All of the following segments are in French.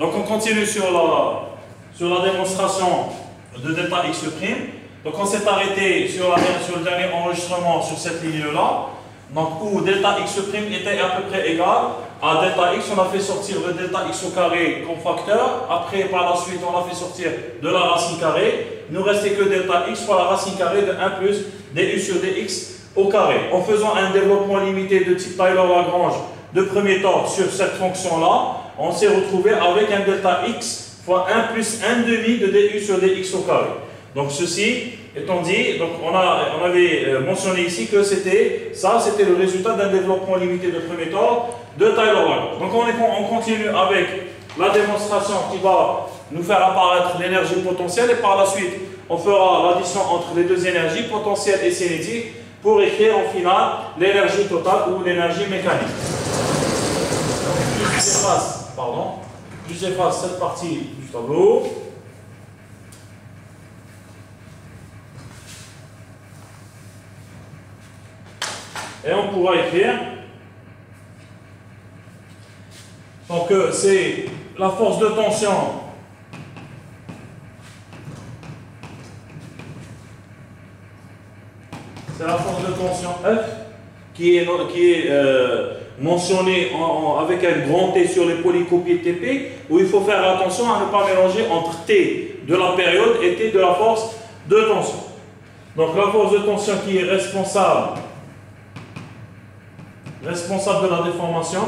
Donc on continue sur la démonstration de delta x'. Donc on s'est arrêté sur le dernier enregistrement sur cette ligne-là, donc où delta x' était à peu près égal à delta x. On a fait sortir le delta x au carré comme facteur. Après, par la suite, on l'a fait sortir de la racine carrée. Il nous restait que delta x fois la racine carrée de 1 plus du sur dx au carré. En faisant un développement limité de type Taylor-Lagrange de premier temps sur cette fonction-là, on s'est retrouvé avec un delta x fois 1 plus 1 demi de du sur dx au carré. Donc ceci étant dit, donc on avait mentionné ici que c'était le résultat d'un développement limité de premier temps de Taylor-Lagrange. Donc on continue avec la démonstration qui va nous faire apparaître l'énergie potentielle et par la suite on fera l'addition entre les deux énergies, potentielle et cinétique, pour écrire en finale l'énergie totale ou l'énergie mécanique. J'efface cette partie du tableau. Et on pourra écrire. Donc c'est la force de tension F qui est mentionnée avec un grand T sur les polycopiés TP, où il faut faire attention à ne pas mélanger entre T de la période et T de la force de tension. Donc la force de tension qui est responsable de la déformation,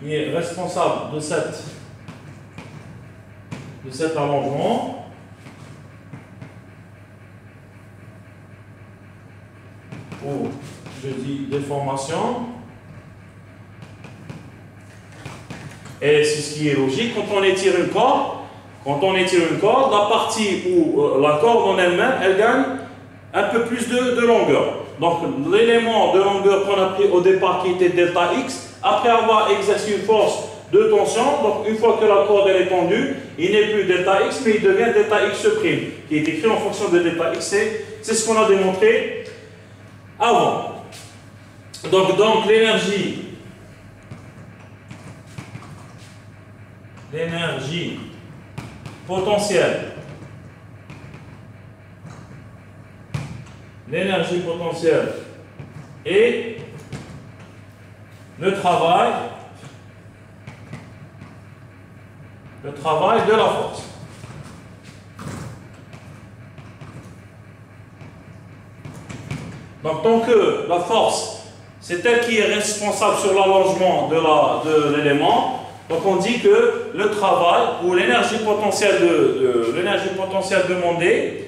qui est responsable de cet allongement, ou je dis déformation, et c'est ce qui est logique quand on étire une corde. La partie où la corde en elle-même, elle gagne un peu plus de longueur. Donc l'élément de longueur qu'on a pris au départ qui était delta x, après avoir exercé une force de tension, donc une fois que la corde elle est tendue, il n'est plus delta x mais il devient delta x', qui est écrit en fonction de delta x. C'est ce qu'on a démontré avant. Donc l'énergie potentielle et le travail de la force. Donc tant que la force, c'est elle qui est responsable sur l'allongement de l'élément, donc on dit que le travail ou l'énergie potentielle demandée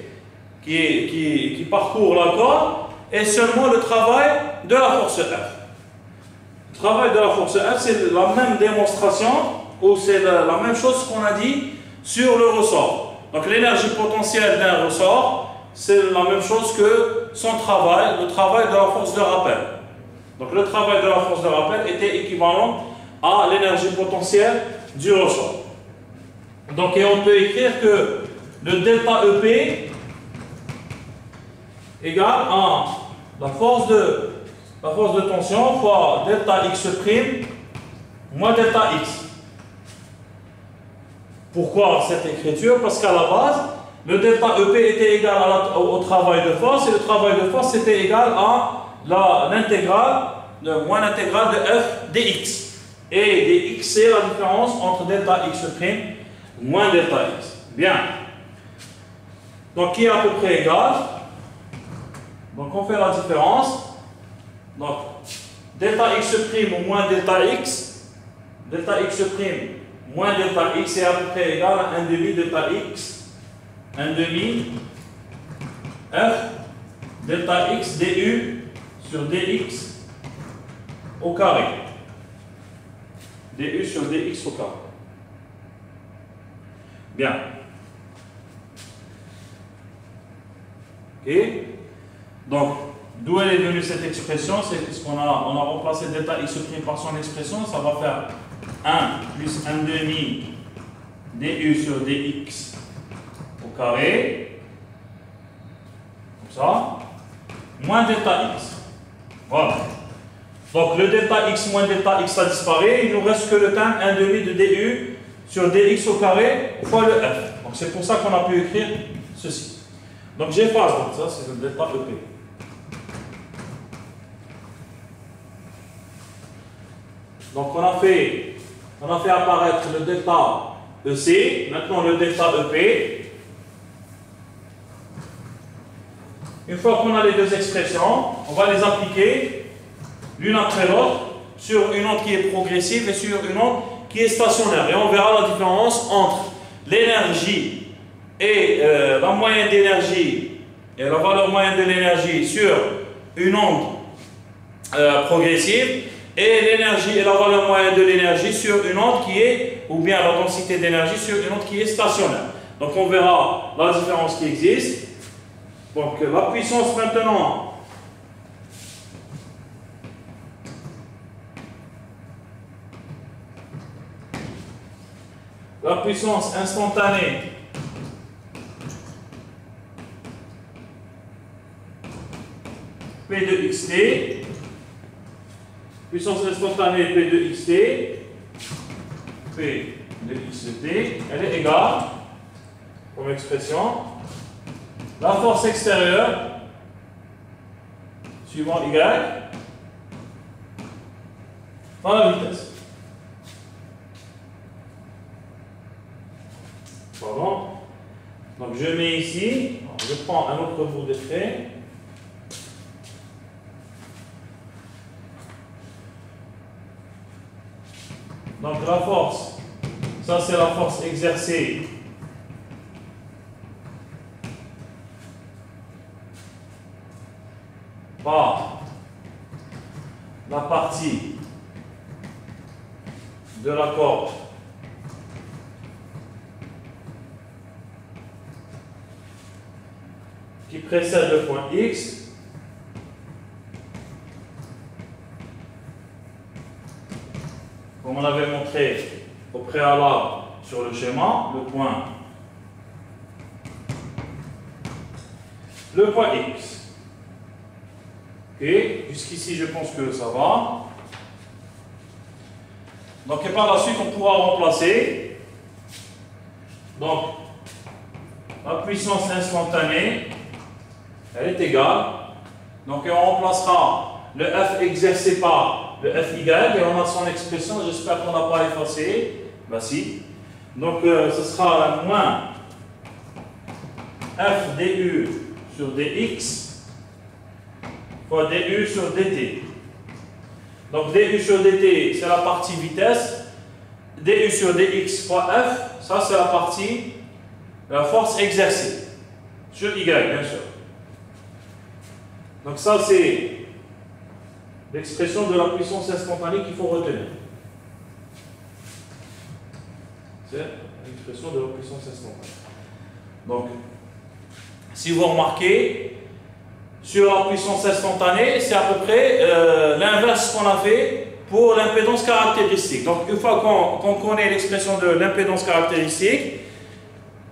qui parcourt la corde est seulement le travail de la force F. Le travail de la force F, c'est la même démonstration ou c'est la même chose qu'on a dit sur le ressort. Donc l'énergie potentielle d'un ressort, c'est la même chose que son travail, le travail de la force de rappel. Donc le travail de la force de rappel était équivalent à l'énergie potentielle du ressort. Donc et on peut écrire que le delta EP égale à la force de tension fois delta x' moins delta x. Pourquoi cette écriture? Parce qu'à la base, le delta EP était égal au travail de force, et le travail de force était égal à l'intégrale, moins l'intégrale de f dx. Et dx, c'est la différence entre delta x' moins delta x. Bien. Donc, qui est à peu près égal. Donc, on fait la différence. Donc, delta x' moins delta x moins delta x est à peu près égal à 1 demi delta x, 1 demi f delta x du sur dx au carré. Du sur dx au carré. Bien. Ok. Donc, d'où elle est venue cette expression? C'est ce qu'on a remplacé delta x' par son expression. Ça va faire 1 plus 1 demi du sur dx au carré, comme ça, moins delta x. Voilà. Donc le delta x moins delta x a disparu, il nous reste que le terme 1 demi de du sur dx au carré fois le f. Donc c'est pour ça qu'on a pu écrire ceci. Donc j'efface, donc ça c'est le delta EP. Donc on a fait apparaître le delta EC, maintenant le delta EP. Une fois qu'on a les deux expressions, on va les appliquer l'une après l'autre sur une onde qui est progressive et sur une onde qui est stationnaire. Et on verra la différence entre l'énergie et la moyenne d'énergie et la valeur moyenne de l'énergie sur une onde progressive et l'énergie et la valeur moyenne de l'énergie sur une onde qui est, ou bien la densité d'énergie sur une onde qui est stationnaire. Donc on verra la différence qui existe. Donc la puissance maintenant, la puissance instantanée P de xt, puissance instantanée P de xt, P de xt, elle est égale, comme expression, la force extérieure, suivant y, dans la vitesse. Pardon. Donc je mets ici, je prends un autre bout de trait. Donc la force, ça c'est la force exercée par la partie de la corde qui précède le point X comme on avait montré au préalable sur le schéma, le point X. Ok, jusqu'ici je pense que ça va. Donc et par la suite on pourra remplacer. Donc la puissance instantanée, elle est égale. Donc on remplacera le F exercé par le Fy et on a son expression, j'espère qu'on n'a pas effacé. Ben si. Donc ce sera moins F du sur dx fois du sur dt. Donc du sur dt c'est la partie vitesse, du sur dx fois F, ça c'est la partie la force exercée sur y bien sûr. Donc ça c'est l'expression de la puissance instantanée qu'il faut retenir. C'est l'expression de la puissance instantanée. Donc, si vous remarquez, sur la puissance instantanée, c'est à peu près l'inverse qu'on a fait pour l'impédance caractéristique. Donc, une fois qu'on connaît l'expression de l'impédance caractéristique,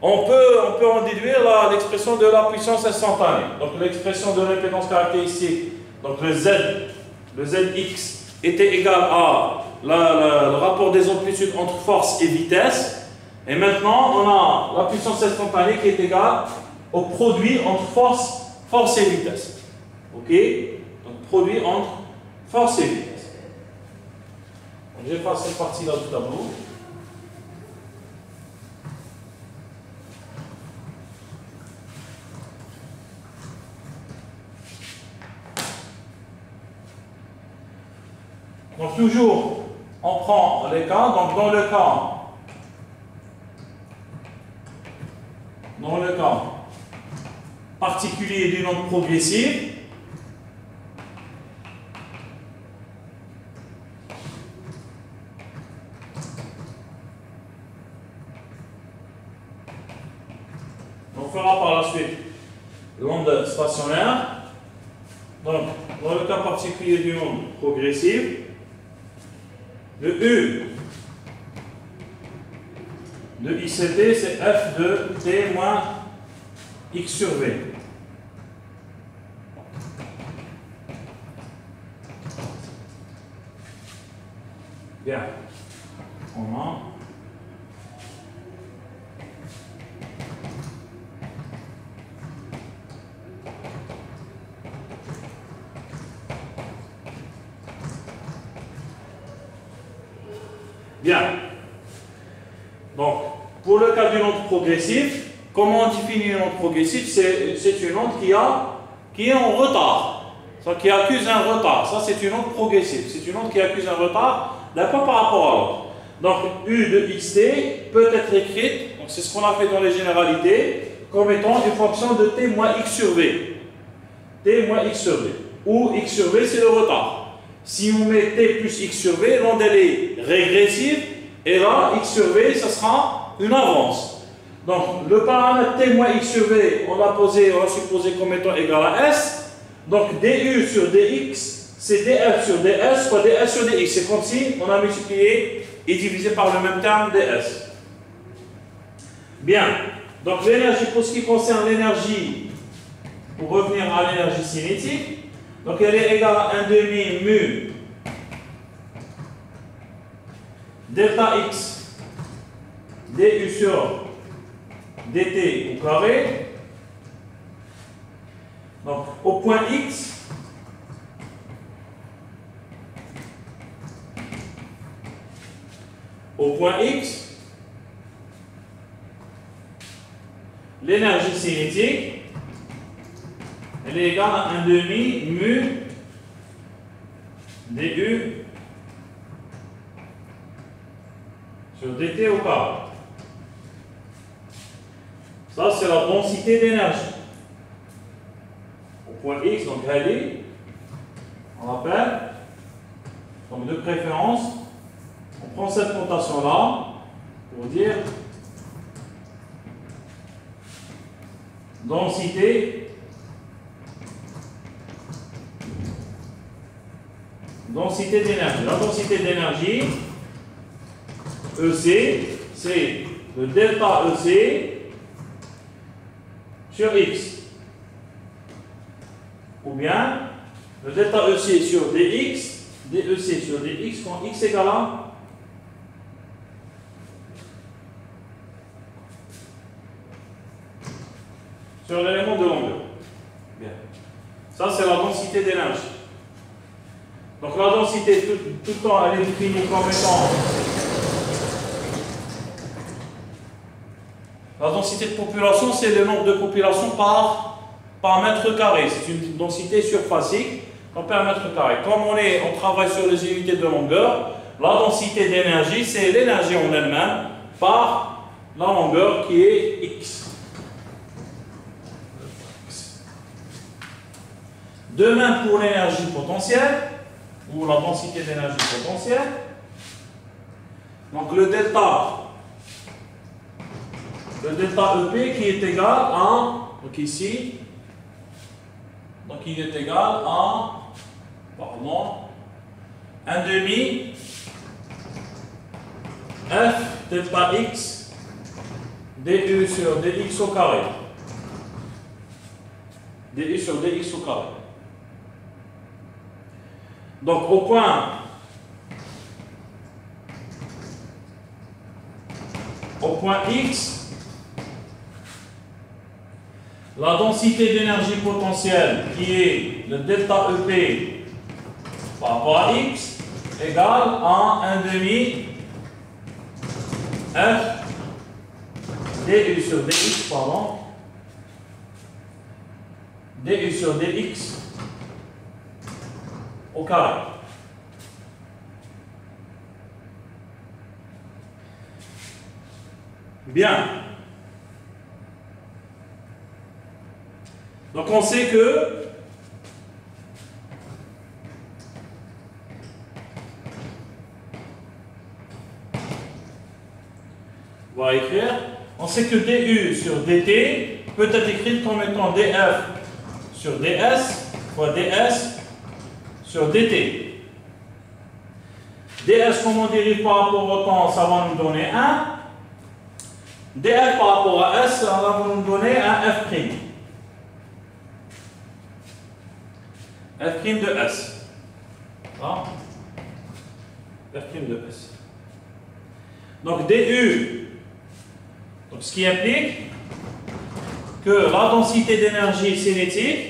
on peut en déduire l'expression de la puissance instantanée. Donc, l'expression de l'impédance caractéristique, donc le Zx était égal à le rapport des amplitudes entre force et vitesse. Et maintenant, on a la puissance instantanée qui est égale au produit entre force et vitesse. Ok? Donc, produit entre force et vitesse. J'efface cette partie-là du tableau. Donc toujours, on prend les cas. Donc dans le cas particulier d'une onde progressive, on fera par la suite l'onde stationnaire. Donc dans le cas particulier d'une onde progressive, le U de ICT, c'est F de T moins X sur V. Bien. On a. Bien. Donc, pour le cas d'une onde progressive, comment on définit une onde progressive? C'est une onde qui est en retard, qui accuse un retard. Ça, c'est une onde progressive. C'est une onde qui accuse un retard d'un point par rapport à l'autre. Donc, U de xt peut être écrite, c'est ce qu'on a fait dans les généralités, comme étant une fonction de t moins x sur v. T moins x sur v. Où x sur v, c'est le retard. Si on met t plus x sur v, l'onde elle est régressive, et là, x sur v, ça sera une avance. Donc, le paramètre t moins x sur v, on l'a supposé comme étant égal à s. Donc, du sur dx, c'est df sur ds fois ds sur dx. C'est comme si on a multiplié et divisé par le même terme ds. Bien. Donc, l'énergie, pour ce qui concerne l'énergie, pour revenir à l'énergie cinétique, donc elle est égale à 1 demi mu delta x du sur dt au carré. Donc au point x, l'énergie cinétique elle est égale à 1 demi mu du sur dt au carré. Ça, c'est la densité d'énergie. Au point x, donc elle on appelle, donc de préférence, on prend cette notation-là pour dire densité d'énergie. La densité d'énergie, EC, c'est le delta EC sur X. Ou bien le delta EC sur DX, DEC sur DX, quand X égale à sur l'élément de longueur. Bien. Ça, c'est la densité d'énergie. Donc la densité, tout le temps, elle est définie comme étant la densité de population, c'est le nombre de populations par mètre carré. C'est une densité surfacique par mètre carré. Comme on travaille sur les unités de longueur, la densité d'énergie, c'est l'énergie en elle-même par la longueur qui est x. De même pour l'énergie potentielle, ou la densité d'énergie potentielle. Donc le delta EP qui est égal à, donc ici, donc il est égal à, pardon, 1 demi f delta x du sur dx au carré. Du sur dx au carré. Donc au point X, la densité d'énergie potentielle qui est le delta EP par rapport à X égale à 1 demi F du sur dx, pardon, du sur dx au carré. Bien. Donc on sait que on va écrire, on sait que du sur dt peut être écrit comme étant df sur ds fois ds sur dt. ds, comme on dérive par rapport au temps, ça va nous donner 1. df par rapport à s, ça va nous donner un f'. f' de s. Voilà. F' de S. Donc du, donc ce qui implique que la densité d'énergie cinétique,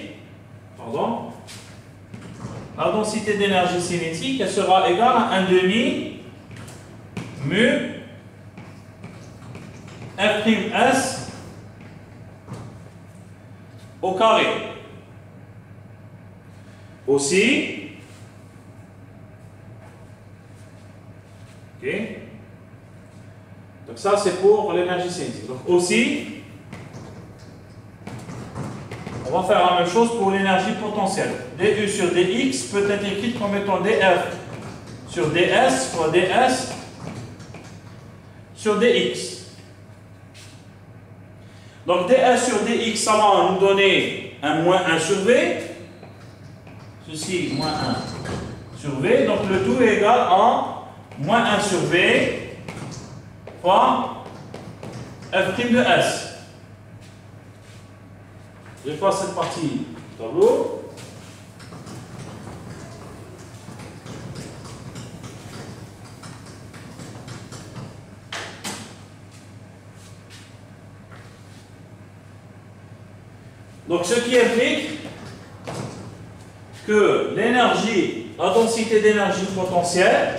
la densité d'énergie cinétique, elle sera égale à 1 demi mu F'S au carré. Aussi, ok, donc ça c'est pour l'énergie cinétique. Donc aussi, on va faire la même chose pour l'énergie potentielle. du sur dx peut être écrit comme étant df sur ds fois ds sur dx. Donc ds sur dx, ça va nous donner un moins 1 sur v. Ceci, moins 1 sur v. Donc le tout est égal à moins 1 sur v fois f' de s. Je fais cette partie du tableau. Donc ce qui implique que l'énergie, la densité d'énergie potentielle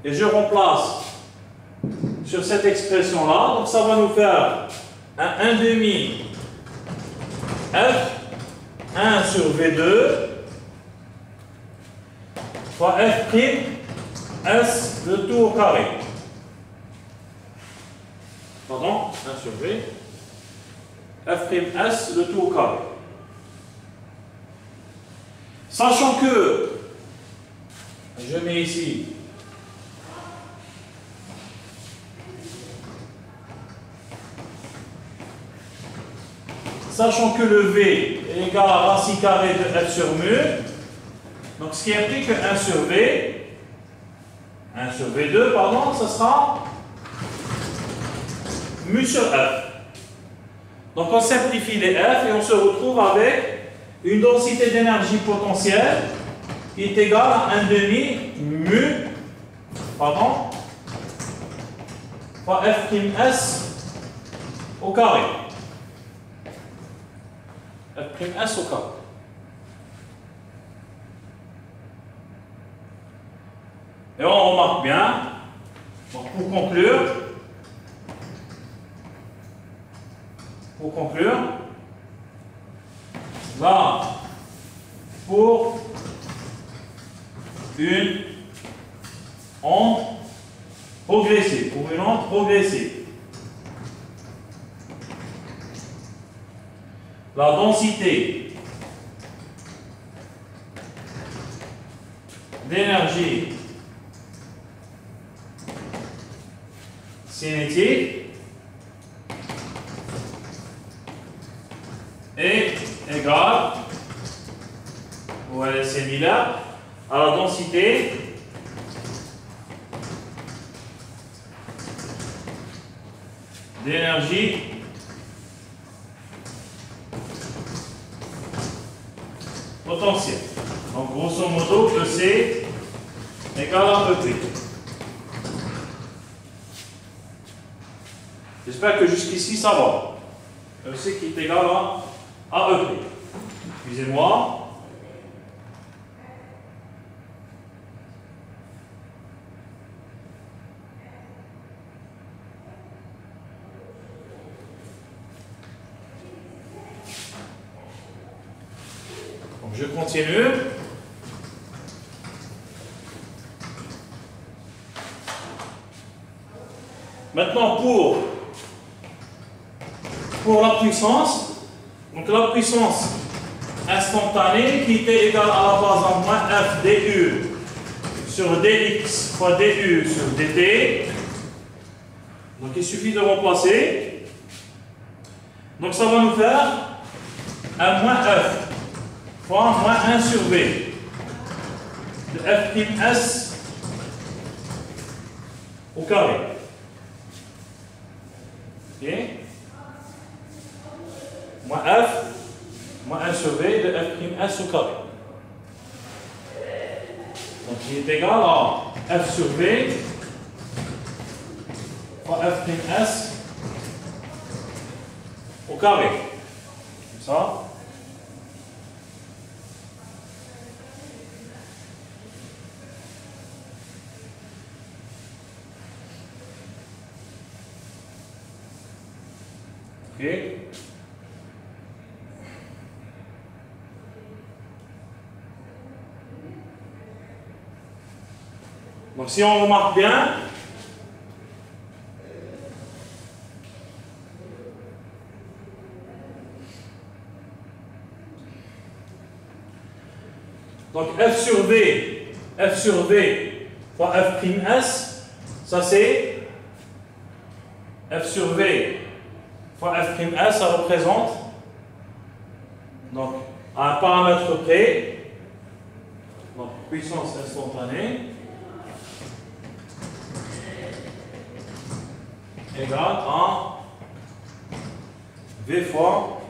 et je remplace sur cette expression là, donc ça va nous faire un 1 demi F 1 sur V2 fois F' S le tout au carré. Pardon, 1 sur V F' S le tout au carré. Sachant que, je mets ici sachant que le V est égal à racine carrée de F sur mu, donc ce qui implique que 1 sur V2, pardon, ça sera mu sur F. Donc on simplifie les F et on se retrouve avec une densité d'énergie potentielle qui est égale à 1 demi mu, fois F'S au carré. F'S au carré. Et on remarque bien, donc pour conclure, là, pour une onde progressive, la densité d'énergie cinétique est égale, ou elle est similaire à la densité d'énergie potentielle. Donc grosso modo, EC égale à EP. J'espère que jusqu'ici ça va. EC qui est égal à EP. Excusez-moi. Donc je continue. Maintenant pour la puissance, donc la puissance instantanée qui était égale à la base en moins F du sur dx fois du sur dt. Donc il suffit de remplacer. Donc ça va nous faire un moins F fois moins 1 sur V de F'S au carré. Ok. moins f moins 1 sur v de f'(s) au carré. Donc il est égal à f sur v fois f'(s) au carré. Comme ça. Ok. Donc si on remarque bien, donc f sur v fois f'(s), ça c'est f sur v fois f'(s), ça représente donc à un paramètre près, donc puissance instantanée égale à v fois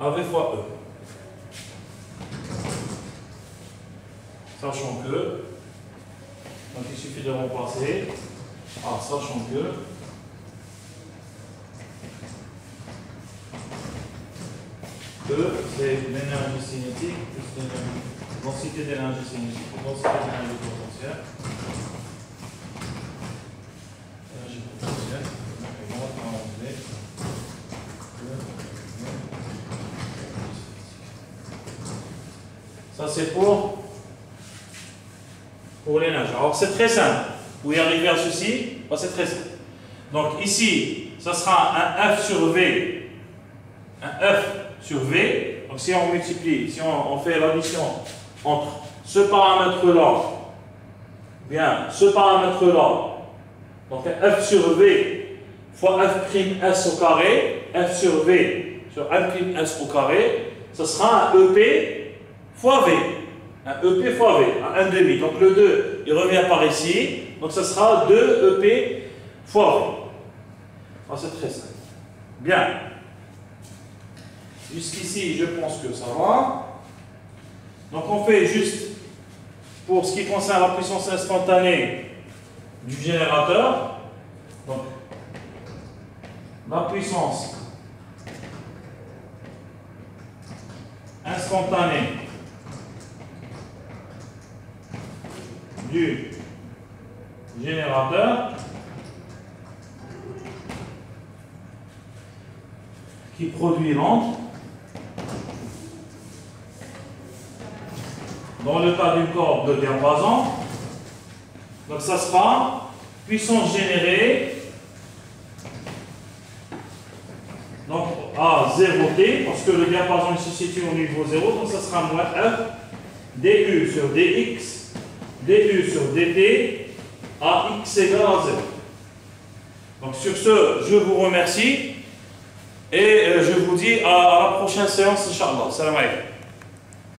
v fois e. Sachant que, donc il suffit de remplacer, sachant que E c'est l'énergie cinétique plus la densité d'énergie cinétique ou densité d'énergie potentielle. Énergie potentielle égale à 11V. Ça c'est pour l'énergie. Alors c'est très simple. Pour y arriver à ceci, c'est très simple. Donc ici, ça sera un F sur V. Un F sur V. Donc si on multiplie, si on fait l'addition entre ce paramètre-là, bien ce paramètre-là, donc un F sur V fois F'(s) au carré, F sur V sur F'(s) au carré, ce sera un EP fois V. Un EP fois V, un 1,5. Donc le 2, il revient par ici. Donc ce sera 2 EP fois V. C'est très simple. Bien. Jusqu'ici, je pense que ça va. Donc on fait juste, pour ce qui concerne la puissance instantanée du générateur, donc la puissance instantanée du générateur qui produit l'onde. Dans le cas d'une corde de diapason, donc ça sera puissance générée donc à 0T, parce que le diapason se situe au niveau 0, donc ça sera moins F du sur dx, du sur dt à x égale à 0. Donc sur ce, je vous remercie et je vous dis à la prochaine séance, Inch'Allah. Salam alaikum.